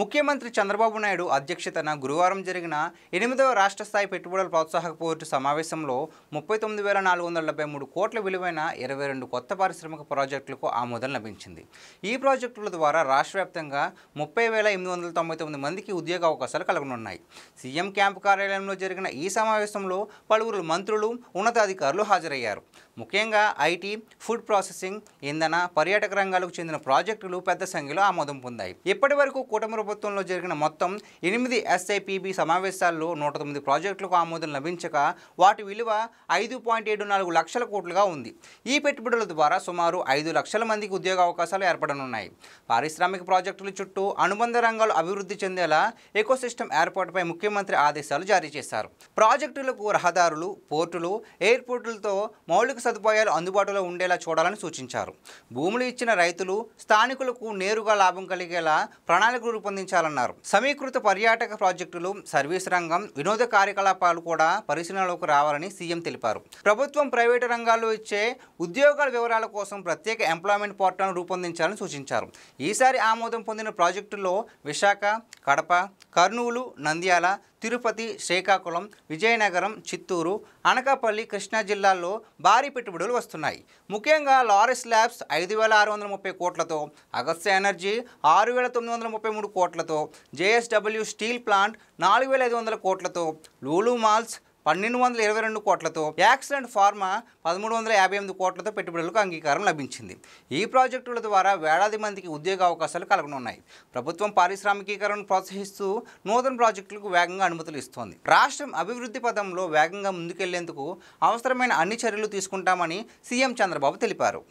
ముఖ్యమంత్రి చంద్రబాబు నాయుడు అధ్యక్షతన గురువారం జరిగిన 8వ రాష్ట్ర స్థాయి పెట్టుబడుల ప్రోత్సాహక బోర్డు సమావేశంలో 39,473 కోట్ల విలువైన 22 కొత్త పారిశ్రామిక ప్రాజెక్టులకు ఆమోదం లభించింది. ఈ ప్రాజెక్టుల ద్వారా రాష్ట్ర వ్యాప్తంగా 30,899 మందికి ఉద్యోగ అవకాశాలు కలగనున్నాయి. సీఎం క్యాంపు కార్యాలయంలో జరిగిన ఈ సమావేశంలో పలువురు మంత్రులు, ఉన్నతాధికారులు హాజరయ్యారు. ముఖ్యంగా ఐటీ, ఫుడ్ ప్రాసెసింగ్, ఇంధన, పర్యాటక రంగాలకు చెందిన ప్రాజెక్టులు పెద్ద సంఖ్యలో ఆమోదం పొందాయి. ఇప్పటి వరకు కూటమి ప్రభుత్వంలో జరిగిన మొత్తం 8 ఎస్ఐపిబి సమావేశాల్లో 109 ప్రాజెక్టులకు ఆమోదం లభించగా వాటి విలువ 5.74 లక్షల కోట్లుగా ఉంది. ఈ పెట్టుబడుల ద్వారా సుమారు 5 లక్షల మందికి ఉద్యోగ అవకాశాలు ఏర్పడనున్నాయి. పారిశ్రామిక ప్రాజెక్టుల చుట్టూ అనుబంధ రంగాలు అభివృద్ధి చెందేలా ఎకోసిస్టమ్ ఏర్పాటుపై ముఖ్యమంత్రి ఆదేశాలు జారీ చేశారు. ప్రాజెక్టులకు రహదారులు, పోర్టులు, ఎయిర్పోర్టులతో మౌలిక సదుపాయాలు అందుబాటులో ఉండేలా చూడాలని సూచించారు. భూములు ఇచ్చిన రైతులు, స్థానికులకు నేరుగా లాభం కలిగేలా ప్రణాళికలు రూపొందించాలన్నారు. సమీకృత పర్యాటక ప్రాజెక్టులు, సర్వీస్ రంగం, వినోద కార్యకలాపాలు కూడా పరిశీలనలోకి రావాలని సీఎం తెలిపారు. ప్రభుత్వం, ప్రైవేటు రంగాల్లో ఇచ్చే ఉద్యోగాల వివరాల కోసం ప్రత్యేక ఎంప్లాయ్మెంట్ పోర్టల్ను రూపొందించాలని సూచించారు. ఈసారి ఆమోదం పొందిన ప్రాజెక్టుల్లో విశాఖ, కడప, కర్నూలు, నంద్యాల, తిరుపతి, శ్రీకాకుళం, విజయనగరం, చిత్తూరు, అనకాపల్లి, కృష్ణా జిల్లాల్లో భారీ పెట్టుబడులు వస్తున్నాయి. ముఖ్యంగా లారెస్ ల్యాబ్స్ 5,630 కోట్లతో, అగస్త్య ఎనర్జీ 6,933 కోట్లతో, జేఎస్డబ్ల్యూ స్టీల్ ప్లాంట్ 4,500 కోట్లతో, లూలు మాల్స్ 1,222 కోట్లతో, యాక్సిడెంట్ ఫార్మా 1,358 కోట్లతో పెట్టుబడులకు అంగీకారం లభించింది. ఈ ప్రాజెక్టుల ద్వారా వేలాది మందికి ఉద్యోగ అవకాశాలు కలగనున్నాయి. ప్రభుత్వం పారిశ్రామికీకరణను ప్రోత్సహిస్తూ నూతన ప్రాజెక్టులకు వేగంగా అనుమతులు ఇస్తోంది. రాష్ట్రం అభివృద్ధి పథంలో వేగంగా ముందుకెళ్లేందుకు అవసరమైన అన్ని చర్యలు తీసుకుంటామని సీఎం చంద్రబాబు తెలిపారు.